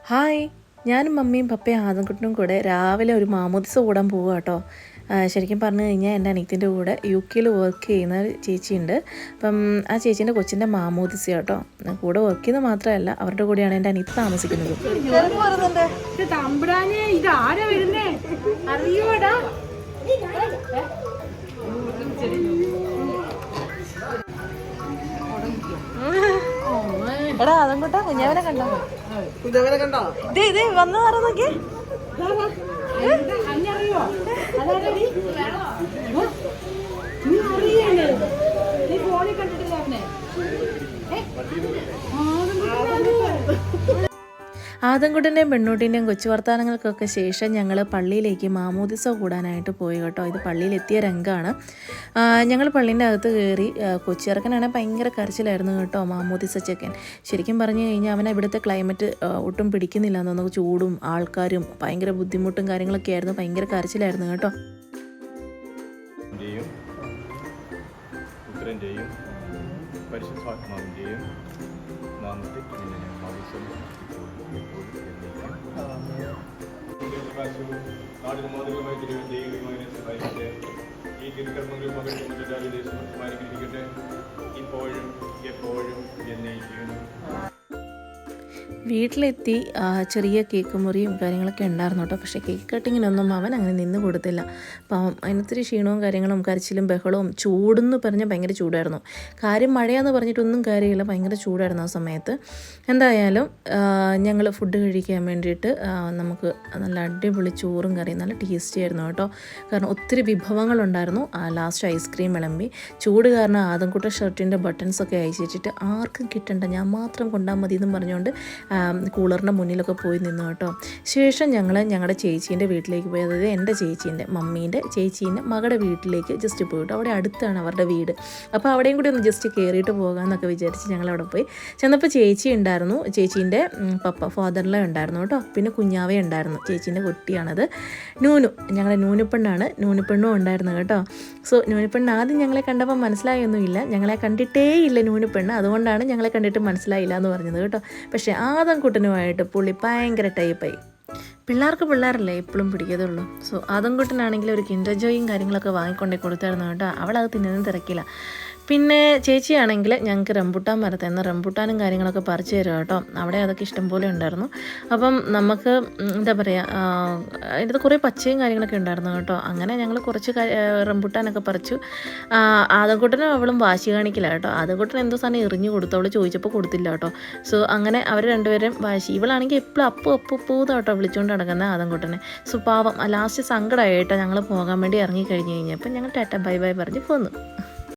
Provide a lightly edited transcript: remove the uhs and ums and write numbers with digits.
Hi, ഞാനും മമ്മിയും പപ്പയും ആദംകുട്ടനും കൂടെ രാവിലെ ഒരു മാമോദിസ കൂടാൻ പോവുക കേട്ടോ. ശരിക്കും പറഞ്ഞു കഴിഞ്ഞാൽ എൻ്റെ അനിയത്തിൻ്റെ കൂടെ UK വർക്ക് ചെയ്യുന്ന ചേച്ചിയുണ്ട്. അപ്പം ആ ചേച്ചീൻ്റെ കൊച്ചിൻ്റെ മാമോദിസ കേട്ടോ. കൂടെ വർക്ക് ചെയ്യുന്നത് മാത്രമല്ല, അവരുടെ കൂടെയാണ് എൻ്റെ അനിയത്തി താമസിക്കുന്നത്. എടാ അതങ്ങോട്ടാ കുഞ്ഞാവനെ കണ്ടോ? വന്നു നോക്കി. ആദംകുട്ടൻ്റെയും പെണ്ണൂട്ടിൻ്റെയും കൊച്ചു വർത്താനങ്ങൾക്കൊക്കെ ശേഷം ഞങ്ങൾ പള്ളിയിലേക്ക് മാമോദിസ കൂടാനായിട്ട് പോയി കേട്ടോ. ഇത് പള്ളിയിലെത്തിയ രംഗമാണ്. ഞങ്ങൾ പള്ളീൻ്റെ അകത്ത് കയറി. കൊച്ചിറക്കനാണെങ്കിൽ ഭയങ്കര കരച്ചിലായിരുന്നു കേട്ടോ. മാമോദിസ ചെക്കൻ ശരിക്കും പറഞ്ഞു കഴിഞ്ഞാൽ അവനെ ഇവിടുത്തെ ക്ലൈമറ്റ് ഒട്ടും പിടിക്കുന്നില്ല എന്നൊന്നും. ചൂടും ആൾക്കാരും ഭയങ്കര ബുദ്ധിമുട്ടും കാര്യങ്ങളൊക്കെ ആയിരുന്നു. ഭയങ്കര കരച്ചിലായിരുന്നു കേട്ടോ. പരിശുദ്ധാത്മാവിൻ്റെയും നാമത്തിൽ നാടിന് മാതൃകമായി ദൈവമായി സഹായിക്കട്ടെ. ഈ തിരുക്കർമ്മങ്ങളിൽ പകർത്തുന്ന ദേശം സ്മാരിക്കട്ടെ, ഇപ്പോഴും എപ്പോഴും എന്നേക്കും. വീട്ടിലെത്തി ചെറിയ കേക്ക് മുറിയും കാര്യങ്ങളൊക്കെ ഉണ്ടായിരുന്നു കേട്ടോ. പക്ഷേ കേക്ക് കട്ടിങ്ങിനൊന്നും അവൻ അങ്ങനെ നിന്ന് കൊടുത്തില്ല. അപ്പം അതിനൊത്തിരി ക്ഷീണവും കാര്യങ്ങളും കരച്ചിലും ബഹളവും ചൂടെന്ന് പറഞ്ഞാൽ ഭയങ്കര ചൂടായിരുന്നു. കാര്യം മഴയാന്ന് പറഞ്ഞിട്ടൊന്നും കാര്യമില്ല, ഭയങ്കര ചൂടായിരുന്നു ആ സമയത്ത്. എന്തായാലും ഞങ്ങൾ ഫുഡ് കഴിക്കാൻ വേണ്ടിയിട്ട് നമുക്ക് നല്ല അടിപൊളി ചോറും കറിയും നല്ല ടേസ്റ്റി ആയിരുന്നു കേട്ടോ. കാരണം ഒത്തിരി വിഭവങ്ങളുണ്ടായിരുന്നു. ലാസ്റ്റ് ഐസ്ക്രീം വിളമ്പി. ചൂട് കാരണം ആദംകുട്ട ഷർട്ടിൻ്റെ ബട്ടൺസൊക്കെ അയച്ചിട്ട് ആർക്കും കിട്ടണ്ട, ഞാൻ മാത്രം കൊണ്ടാൽ മതി എന്നും പറഞ്ഞുകൊണ്ട് കൂളറിൻ്റെ മുന്നിലൊക്കെ പോയി നിന്നു കേട്ടോ. ശേഷം ഞങ്ങൾ ഞങ്ങളുടെ ചേച്ചീൻ്റെ വീട്ടിലേക്ക് പോയി. അതായത് എൻ്റെ ചേച്ചീൻ്റെ മമ്മീൻ്റെ ചേച്ചീൻ്റെ മകളുടെ വീട്ടിലേക്ക് ജസ്റ്റ് പോയിട്ട്, അവിടെ അടുത്താണ് അവരുടെ വീട്. അപ്പോൾ അവിടെയും കൂടി ഒന്ന് ജസ്റ്റ് കയറിയിട്ട് പോകാമെന്നൊക്കെ വിചാരിച്ച് ഞങ്ങൾ അവിടെ പോയി. ചെന്നപ്പോൾ ചേച്ചി ഉണ്ടായിരുന്നു, ചേച്ചീൻ്റെ ഫാദറിലെ ഉണ്ടായിരുന്നു കേട്ടോ. പിന്നെ കുഞ്ഞാവേ ഉണ്ടായിരുന്നു, ചേച്ചീൻ്റെ കുട്ടിയാണത്. നൂനു, ഞങ്ങളുടെ നൂനുപ്പെണ്ണാണ്. നൂനുപ്പെണ്ണും ഉണ്ടായിരുന്നു കേട്ടോ. സോ നൂനുപ്പെണ്ണ് ആദ്യം ഞങ്ങളെ കണ്ടപ്പോൾ മനസ്സിലായൊന്നുമില്ല. ഞങ്ങളെ കണ്ടിട്ടേ ഇല്ല നൂനുപ്പെണ്ണ്, അതുകൊണ്ടാണ് ഞങ്ങളെ കണ്ടിട്ട് മനസ്സിലായില്ല എന്ന് പറഞ്ഞത് കേട്ടോ. പക്ഷേ ആദംകുട്ടനുമായിട്ട് പുള്ളി ഭയങ്കര ടൈപ്പായി. പിള്ളേരല്ലേ എപ്പോഴും പിടിക്കത്തുള്ളൂ. സോ ആദംകുട്ടനാണെങ്കിൽ ഒരു കിൻഡർ ജോയും കാര്യങ്ങളൊക്കെ വാങ്ങിക്കൊണ്ടേ കൊടുത്തായിരുന്നു കേട്ടോ. അവളത് തിന്നുന്ന തിരക്കില്ല. പിന്നെ ചേച്ചിയാണെങ്കിൽ ഞങ്ങൾക്ക് റംബുട്ടാൻ മരത്തുനിന്ന് റംബുട്ടാനും കാര്യങ്ങളൊക്കെ പറിച്ചു തരും കേട്ടോ. അവിടെ അതൊക്കെ ഇഷ്ടംപോലെ ഉണ്ടായിരുന്നു. അപ്പം നമുക്ക് എന്താ പറയുക, അതിൻ്റെ കുറേ പച്ചയും കാര്യങ്ങളൊക്കെ ഉണ്ടായിരുന്നു കേട്ടോ. അങ്ങനെ ഞങ്ങൾ കുറച്ച് റംബുട്ടാനൊക്കെ പറിച്ചു. ആദംകുട്ടനും അവളും വാശി കാണിക്കില്ല കേട്ടോ. ആദംകുട്ടൻ എന്തോ സാധനം എറിഞ്ഞു കൊടുത്തു, അവൾ ചോദിച്ചപ്പോൾ കൊടുത്തില്ല കേട്ടോ. സോ അങ്ങനെ അവർ രണ്ടുപേരും വാശി. ഇവളാണെങ്കിൽ എപ്പോഴും അപ്പൂ കേട്ടോ വിളിച്ചുകൊണ്ട് നടക്കുന്നത് ആദംകുട്ടനെ. സോ പാവം ലാസ്റ്റ് സങ്കടമായിട്ടോ ഞങ്ങൾ പോകാൻ വേണ്ടി ഇറങ്ങിക്കഴിഞ്ഞ് കഴിഞ്ഞപ്പോൾ ഞങ്ങൾ ടാറ്റ ബൈ ബൈ പറഞ്ഞ് പോന്നു.